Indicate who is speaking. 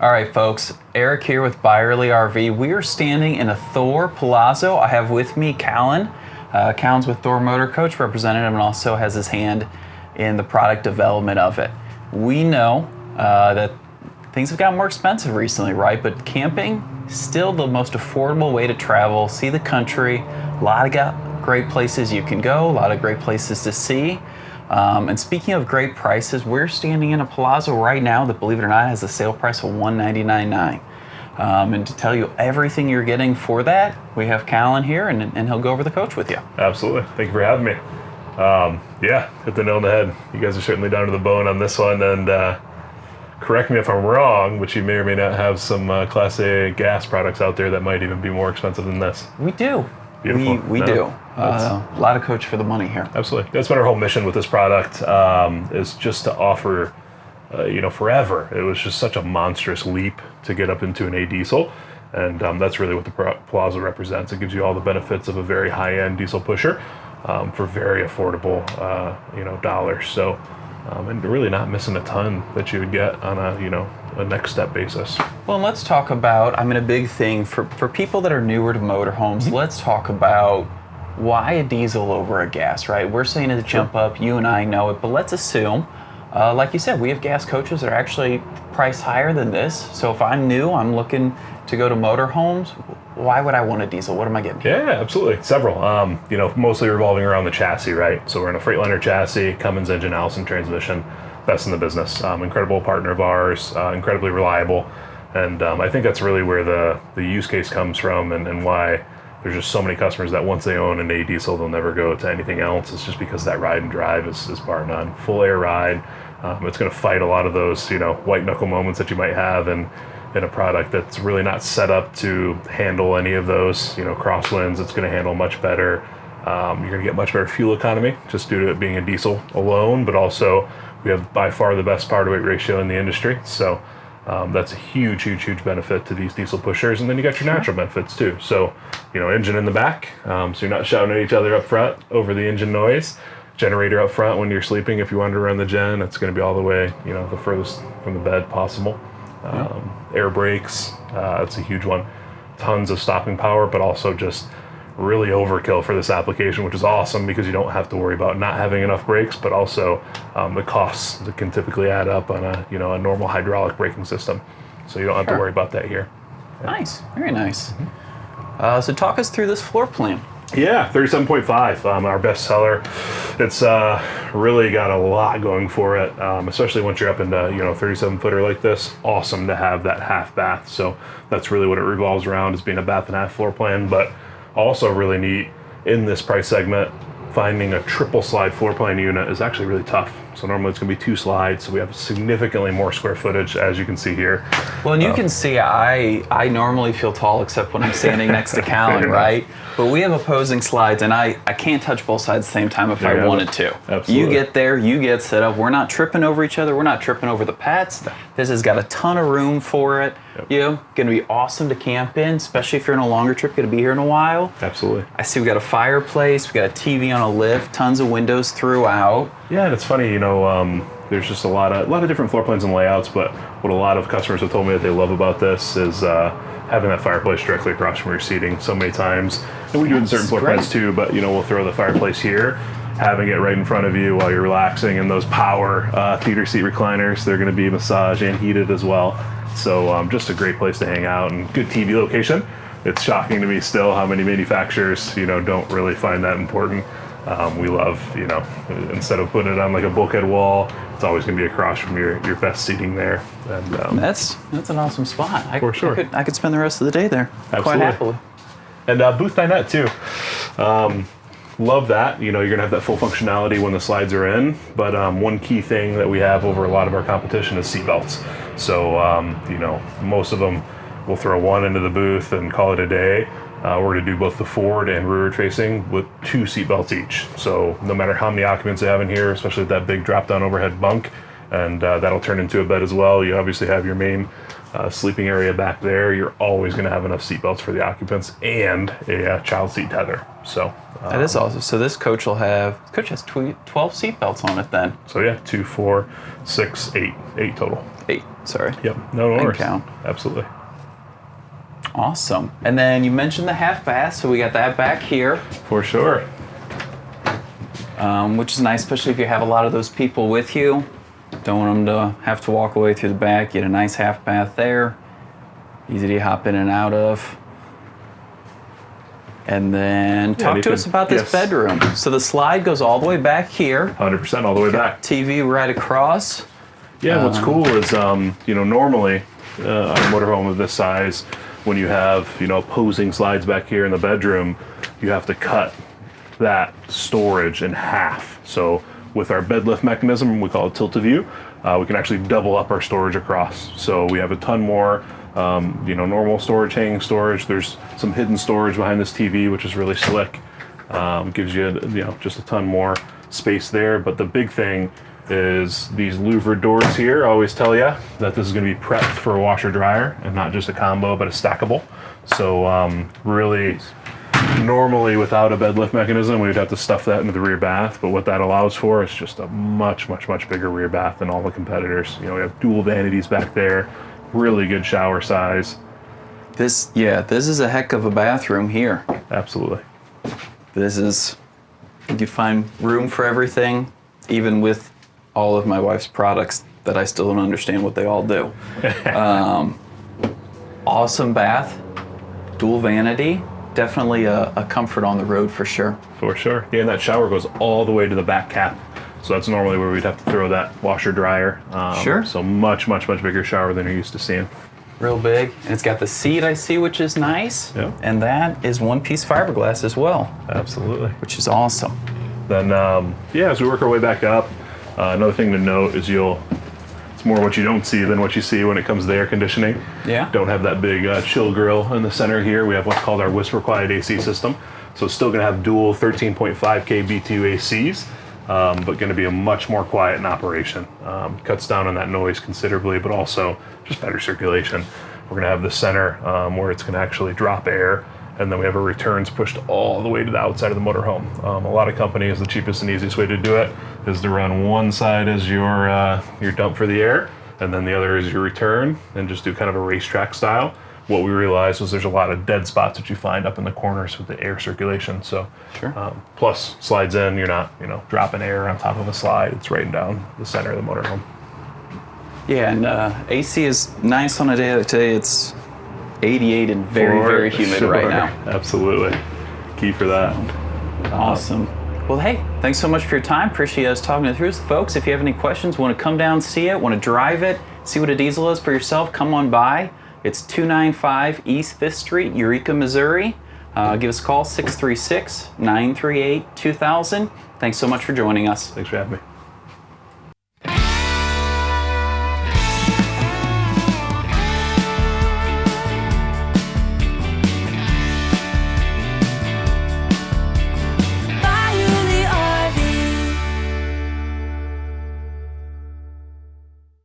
Speaker 1: All right, folks. Eric here with Byerly RV. We are standing in a Thor Palazzo. I have with me Callan. Callan's with Thor Motor Coach representative and also has his hand in the product development of it. We know that things have gotten more expensive recently, right? But camping, still the most affordable way to travel, see the country. A lot of great places you can go, a lot of great places to see. And speaking of great prices, we're standing in a Palazzo right now that, believe it or not, has a sale price of $199.9. And to tell you everything you're getting for that, we have Callan here, and he'll go over the coach with you.
Speaker 2: Absolutely. Thank you for having me. Yeah, hit the nail on the head. You guys are certainly down to the bone on this one, and correct me if I'm wrong, but you may or may not have some Class A gas products out there that might even be more expensive than this.
Speaker 1: We do.
Speaker 2: Beautiful.
Speaker 1: We do. A lot of coach for the money here.
Speaker 2: Absolutely. That's been our whole mission with this product, is just to offer, forever. It was just such a monstrous leap to get up into an A diesel, and that's really what the Palazzo represents. It gives you all the benefits of a very high-end diesel pusher for very affordable, dollars. So, and really not missing a ton that you would get on a next step basis.
Speaker 1: Well, let's talk about, a big thing for people that are newer to motorhomes, let's talk about why a diesel over a gas, right? We're saying it's a jump up, you and I know it, but let's assume, like you said, we have gas coaches that are actually priced higher than this. So if I'm new, I'm looking to go to motorhomes, why would I want a diesel? What am I getting?
Speaker 2: Yeah, absolutely. Several. Mostly revolving around the chassis, right? So we're in a Freightliner chassis, Cummins engine, Allison transmission, best in the business. Incredible partner of ours, incredibly reliable. And I think that's really where the use case comes from and why there's just so many customers that once they own an A diesel, they'll never go to anything else. It's just because that ride and drive is bar none. Full air ride. It's going to fight a lot of those, white knuckle moments that you might have in a product that's really not set up to handle any of those, crosswinds. It's going to handle much better. You're going to get much better fuel economy just due to it being a diesel alone, but also we have by far the best power to weight ratio in the industry. So that's a huge benefit to these diesel pushers. And then you got your natural benefits too. So, engine in the back, so you're not shouting at each other up front over the engine noise. Generator up front when you're sleeping. If you wander around the gen, it's going to be all the way, the furthest from the bed possible. Air brakes, that's a huge one. Tons of stopping power, but also just really overkill for this application, which is awesome because you don't have to worry about not having enough brakes, but also the costs that can typically add up on a normal hydraulic braking system. So you don't have to worry about that here.
Speaker 1: Nice, very nice. So talk us through this floor plan.
Speaker 2: Yeah, 37.5, our best seller. It's really got a lot going for it, especially once you're up into 37-footer like this. Awesome to have that half bath. So that's really what it revolves around, is being a bath and half floor plan. But also really neat in this price segment, finding a triple slide floor plan unit is actually really tough. So normally it's going to be 2 slides, so we have significantly more square footage, as you can see here.
Speaker 1: Well, and you can see I normally feel tall except when I'm standing next to Callan, right? But we have opposing slides, and I can't touch both sides at the same time if I wanted to.
Speaker 2: Absolutely.
Speaker 1: You get there, you get set up. We're not tripping over each other. We're not tripping over the pets. This has got a ton of room for it. Going to be awesome to camp in, especially if you're in a longer trip, going to be here in a while.
Speaker 2: Absolutely.
Speaker 1: I see we got a fireplace, we got a TV on a lift, tons of windows throughout.
Speaker 2: Yeah, and it's funny, there's just a lot of different floor plans and layouts, but what a lot of customers have told me that they love about this is having that fireplace directly across from your seating so many times. And we do it in certain floor plans too, but we'll throw the fireplace here, having it right in front of you while you're relaxing, and those power theater seat recliners, they're going to be massaged and heated as well. So just a great place to hang out and good TV location. It's shocking to me still how many manufacturers, don't really find that important. We love, instead of putting it on like a bulkhead wall, it's always going to be across from your best seating there. And
Speaker 1: that's an awesome spot.
Speaker 2: For sure.
Speaker 1: I could spend the rest of the day there.
Speaker 2: Absolutely.
Speaker 1: Quite happily.
Speaker 2: And booth dinette too. Love that. You're going to have that full functionality when the slides are in. But one key thing that we have over a lot of our competition is seat belts. So, most of them will throw one into the booth and call it a day. We're going to do both the forward and rearward facing with 2 seat belts each. So no matter how many occupants they have in here, especially with that big drop down overhead bunk, and that'll turn into a bed as well. You obviously have your main sleeping area back there, you're always going to have enough seatbelts for the occupants and a child seat tether. So
Speaker 1: that is awesome. So this coach has 12 seat belts on it then.
Speaker 2: So yeah, 2, 4, 6, 8 total.
Speaker 1: 8, sorry.
Speaker 2: Yep, no
Speaker 1: I can
Speaker 2: worries.
Speaker 1: count.
Speaker 2: Absolutely.
Speaker 1: Awesome. And then you mentioned the half bath, so we got that back here,
Speaker 2: For sure.
Speaker 1: which is nice, especially if you have a lot of those people with you. Don't want them to have to walk away through the back. Get a nice half bath there. Easy to hop in and out of. And then talk to us about this bedroom. So the slide goes all the way back here.
Speaker 2: 100% all the way back.
Speaker 1: TV right across.
Speaker 2: Yeah, what's cool is, normally a motorhome of this size, when you have, opposing slides back here in the bedroom, you have to cut that storage in half. So with our bed lift mechanism, we call it tilt-a-view, we can actually double up our storage across. So we have a ton more, normal storage, hanging storage. There's some hidden storage behind this TV, which is really slick. Gives you, just a ton more space there. But the big thing is these louvered doors here always tell you that this is going to be prepped for a washer dryer and not just a combo, but a stackable. So really, normally without a bed lift mechanism, we'd have to stuff that into the rear bath. But what that allows for is just a much, much, much bigger rear bath than all the competitors. We have dual vanities back there, really good shower size.
Speaker 1: This is a heck of a bathroom here.
Speaker 2: Absolutely.
Speaker 1: You find room for everything, even with all of my wife's products that I still don't understand what they all do. Awesome bath, dual vanity, definitely a comfort on the road for sure.
Speaker 2: For sure. Yeah, and that shower goes all the way to the back cap. So that's normally where we'd have to throw that washer dryer.
Speaker 1: Sure.
Speaker 2: So much, much, much bigger shower than you're used to seeing.
Speaker 1: Real big. And it's got the seat I see, which is nice.
Speaker 2: Yeah.
Speaker 1: And that is one-piece fiberglass as well.
Speaker 2: Absolutely.
Speaker 1: Which is awesome.
Speaker 2: Then, as we work our way back up, another thing to note is it's more what you don't see than what you see when it comes to air conditioning.
Speaker 1: Yeah.
Speaker 2: Don't have that big chill grill in the center here. We have what's called our Whisper Quiet AC system. So it's still going to have dual 13.5K BTU ACs, but going to be a much more quiet in operation. Cuts down on that noise considerably, but also just better circulation. We're going to have the center where it's going to actually drop air, and then we have our returns pushed all the way to the outside of the motorhome. A lot of companies, the cheapest and easiest way to do it is to run one side as your dump for the air, and then the other is your return, and just do kind of a racetrack style. What we realized was there's a lot of dead spots that you find up in the corners with the air circulation. So,
Speaker 1: sure.
Speaker 2: Plus slides in, you're not dropping air on top of a slide. It's right down the center of the motorhome.
Speaker 1: Yeah, and AC is nice on a day like today. It's 88 and very, very humid right now.
Speaker 2: Absolutely. Key for that.
Speaker 1: Awesome. Well, hey, thanks so much for your time. Appreciate us talking it through. Folks, if you have any questions, want to come down, see it, want to drive it, see what a diesel is for yourself, come on by. It's 295 East 5th Street, Eureka, Missouri. Give us a call, 636-938-2000. Thanks so much for joining us.
Speaker 2: Thanks for having me.